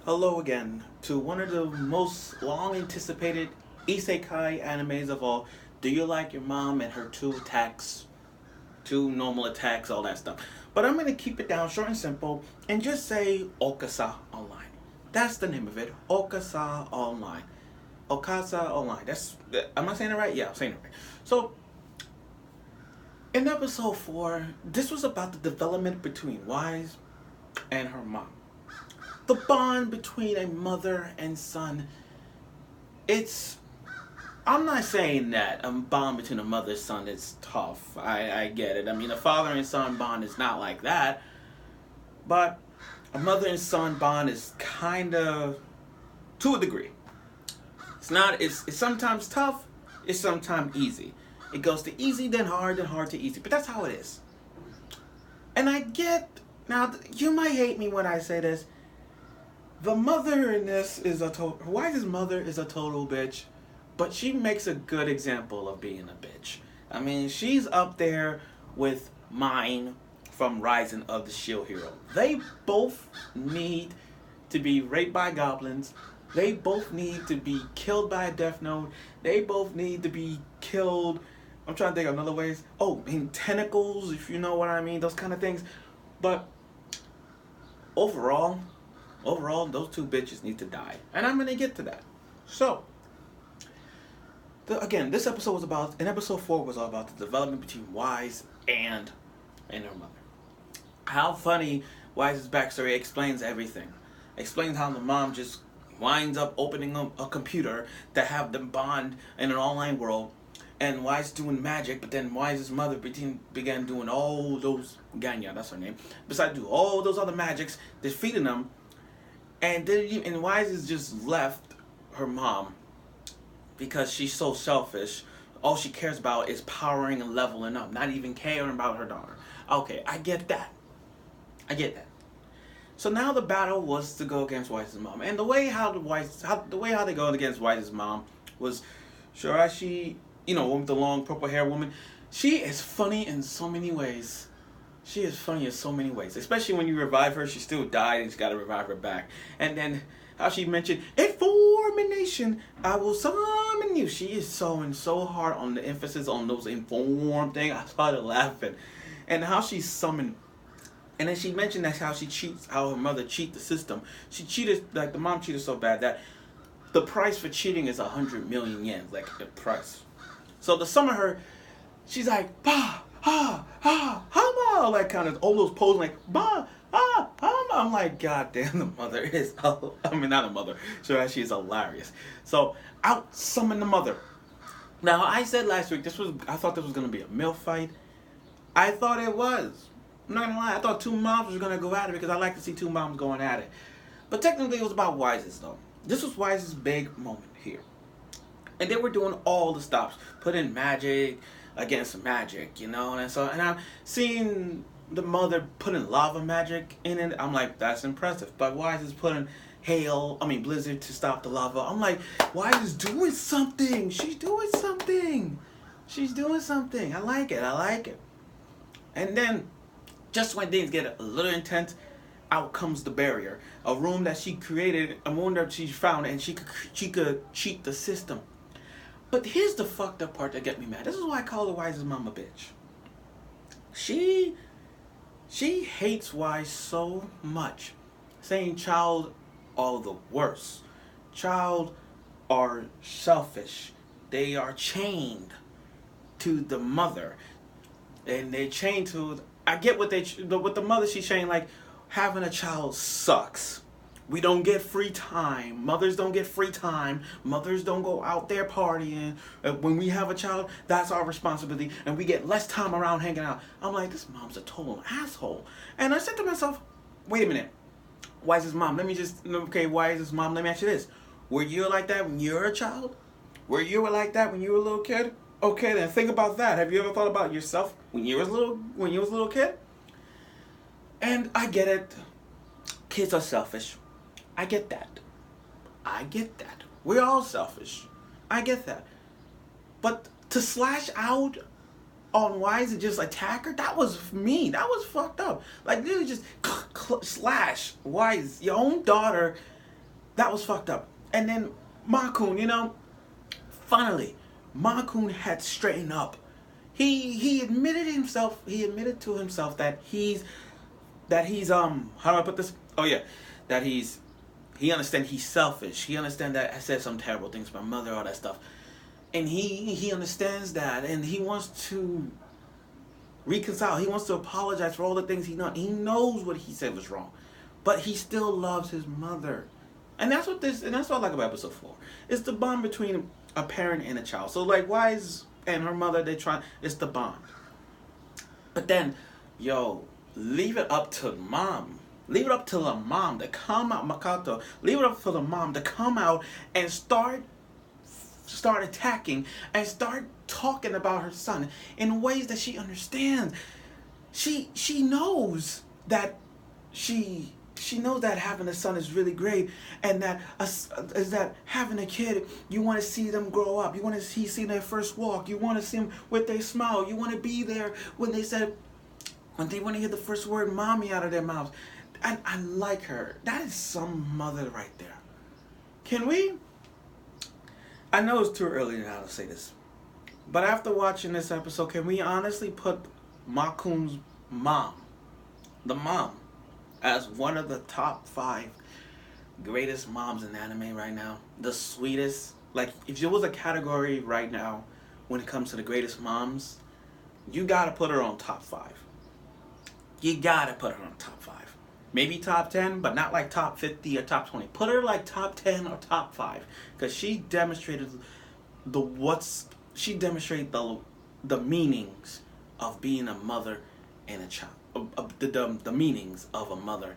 Hello again to one of the most long anticipated isekai animes of all. Do you like your mom and her two attacks? Two normal attacks, all that stuff. But I'm going to keep it down short and simple and just say Okasa Online. That's the name of it. Okasa Online. Okasa Online. Am I saying it right? Yeah, I'm saying it right. So, in episode 4, this was about the development between Wise and her mom. The bond between a mother and son. It's I'm not saying that a bond between a mother and son is tough. I get it. I mean, a father and son bond is not like that. But a mother and son bond is kind of, to a degree. It's not. It's sometimes tough. It's sometimes easy. It goes to easy, then hard to easy. But that's how it is. And I get now. You might hate me when I say this. The mother in this is Wise's mother is a total bitch, but she makes a good example of being a bitch. I mean, she's up there with Mine from Rising of the Shield Hero. They both need to be raped by goblins. They both need to be killed by a death note. They both need to be killed. I'm trying to think of another ways. Oh, in tentacles, if you know what I mean, those kind of things. But overall, those two bitches need to die. And I'm going to get to that. So, again, this episode was about, in episode 4 was all about the development between Wise and her mother. How funny Wise's backstory explains everything. Explains how the mom just winds up opening a computer to have them bond in an online world. And Wise doing magic, but then Wise's mother began doing all those, Ganya, that's her name, besides do all those other magics, defeating them. And Wise is just left her mom because she's so selfish. All she cares about is powering and leveling up, not even caring about her daughter. Okay, I get that. So now the battle was to go against Wise's mom, and the way how they go against Wise's mom was, Shirashi, with the long purple hair woman. She is funny in so many ways. Especially when you revive her, she still died and you gotta revive her back. And then how she mentioned, in formation, I will summon you. She is so hard on the emphasis on those inform thing. I started laughing. And how she summoned. And then she mentioned that's how her mother cheat the system. She cheated, like the mom cheated so bad that the price for cheating is 100 million yen, like the price. So to summon her, she's like, bah, all that kind of, all those poses like, bah, I'm like, God damn, the mother is, not the mother, so she is hilarious. So, out summon the mother. Now, I said last week, I thought this was going to be a MILF fight. I thought it was. I'm not going to lie, I thought two moms were going to go at it because I like to see two moms going at it. But technically, it was about Wise's, though. This was Wise's big moment here. And they were doing all the stops, put in magic against magic, and I'm seeing the mother putting lava magic in it. I'm like, that's impressive. But Wise is putting blizzard to stop the lava. I'm like, Wise is doing something. She's doing something. I like it. And then, just when things get a little intense, out comes the barrier. A room that she created, a room that she found, and she could cheat the system. But here's the fucked up part that get me mad. This is why I call the Wise's mom a bitch. She hates Wise so much, saying child are the worst. Child are selfish. They are chained to the mother, and they're chained to. I get with the mother. She's chained like having a child sucks. We don't get free time. Mothers don't get free time. Mothers don't go out there partying. When we have a child, that's our responsibility. And we get less time around hanging out. I'm like, this mom's a total asshole. And I said to myself, wait a minute. Wise's mom, let me ask you this. Were you like that when you were a child? Were you like that when you were a little kid? Okay, then think about that. Have you ever thought about yourself when you was a little kid? And I get it. Kids are selfish. I get that. We're all selfish. I get that. But to slash out on Wise and just attack her, that was mean. That was fucked up. Like, literally just slash Wise, your own daughter, That was fucked up. And then Makun, finally, Makun had straightened up. He admitted himself. He admitted to himself that he's how do I put this? Oh yeah, that he understands he's selfish. He understands that I said some terrible things to my mother, all that stuff, and he understands that, and he wants to reconcile. He wants to apologize for all the things he done. He knows what he said was wrong, but he still loves his mother, and that's what I like about episode 4. It's the bond between a parent and a child. So like Wise and her mother, it's the bond. But then, leave it up to mom. Leave it up to the mom to come out, Makoto. Leave it up for the mom to come out and start attacking and start talking about her son in ways that she understands. She knows that she knows that having a son is really great, and that having a kid, you want to see them grow up. You want to see their first walk. You want to see them with their smile. You want to be there when they want to hear the first word "mommy" out of their mouths. And I like her. That is some mother right there. Can we? I know it's too early now to say this, but after watching this episode, can we honestly put Makun's mom, the mom, as one of the top 5 greatest moms in anime right now? The sweetest. Like, if there was a category right now when it comes to the greatest moms, you gotta put her on top 5. You gotta put her on top 5. Maybe top 10, but not like top 50 or top 20. Put her like top 10 or top 5, because she demonstrated the meanings of being a mother and a child. The meanings of a mother,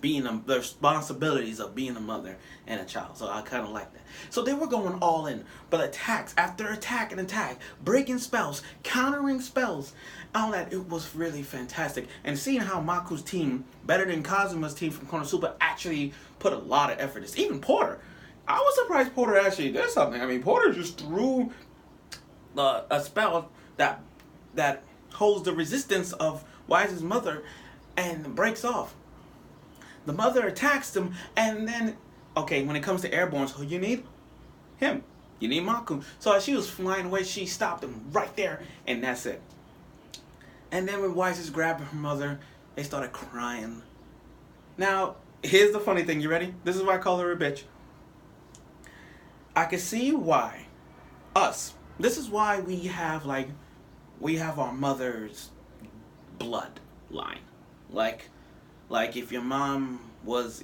the responsibilities of being a mother and a child. So I kind of like that. So they were going all in, but attacks after attack and attack, breaking spells, countering spells, all that. It was really fantastic. And seeing how Maku's team, better than Kazuma's team from Konosuba, actually put a lot of effort. Even Porter, I was surprised Porter actually did something. I mean, Porter just threw a spell that holds the resistance of Wise's mother and breaks off. The mother attacks them, and then, when it comes to airborne, so you need him. You need Maku. So as she was flying away, she stopped him right there, and that's it. And then when Wise grabbed her mother, they started crying. Now, here's the funny thing. You ready? This is why I call her a bitch. I can see why this is why we have our mother's bloodline. Like if your mom was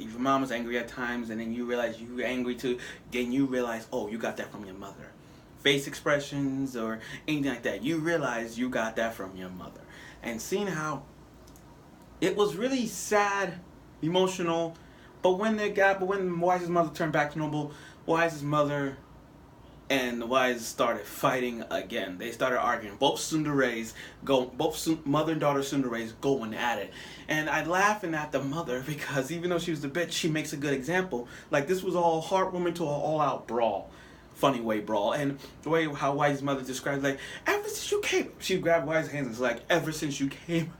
angry at times, and then you realize you were angry too, then you realize, oh, you got that from your mother. Face expressions or anything like that, you realize you got that from your mother. And seeing how it was really sad, emotional, but when Wise's mother turned back to normal, Wise's mother and Wise started fighting again. They started arguing. Both mother and daughter tsunderes going at it. And I'm laughing at the mother because even though she was the bitch, she makes a good example. Like, this was all heartwarming to an all-out brawl. Funny way brawl. And the way how Wise's mother describes, like, ever since you came, she grabbed Wise's hands and was like, ever since you came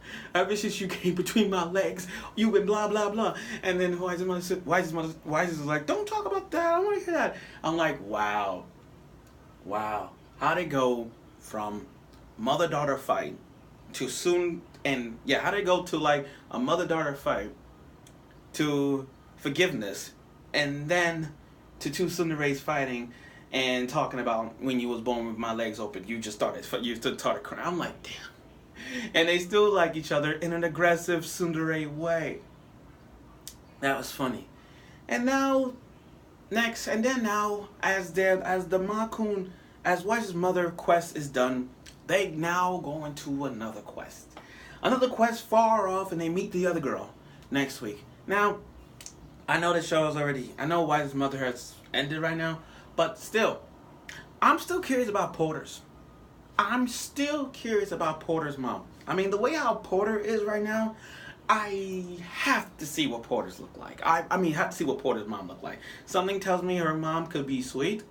between my legs, you've been blah, blah, blah. And then Wise's mother is like, don't talk about that. I want to hear that. I'm like, wow. How'd it go from mother-daughter fight to how'd it go to like a mother-daughter fight to forgiveness, and then to two tsunderes fighting and talking about when you was born with my legs open, you started crying. I'm like, damn. And they still like each other in an aggressive tsundere way. That was funny. And now as Wise's mother quest is done, they now go into another quest far off, and they meet the other girl next week. Now, I know Wise's mother has ended right now, but still, I'm still curious about Porter's. I'm still curious about Porter's mom. I mean, the way how Porter is right now, I have to see what Porter's look like. I have to see what Porter's mom look like. Something tells me her mom could be sweet.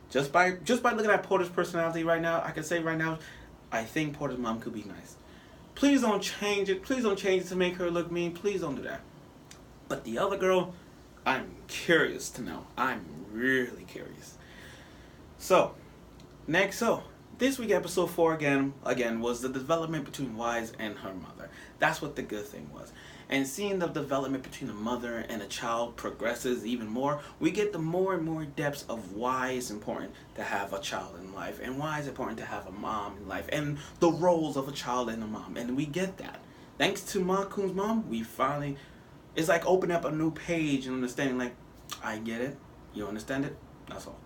Just by looking at Porter's personality right now, I can say right now, I think Porter's mom could be nice. Please don't change it. Please don't change it to make her look mean. Please don't do that. But the other girl, I'm curious to know. I'm really curious. So, next, this week episode 4 again was the development between Wise and her mother. That's what the good thing was. And seeing the development between a mother and a child progresses even more, we get the more and more depths of why it's important to have a child in life and why it's important to have a mom in life and the roles of a child and a mom. And we get that. Thanks to Makun's mom, we finally, it's like opening up a new page and understanding, like, I get it. You understand it? That's all.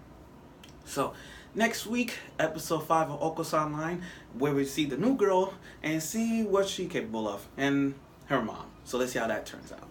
So, next week, episode 5 of Okaasan Line, where we see the new girl and see what she's capable of and her mom. So let's see how that turns out.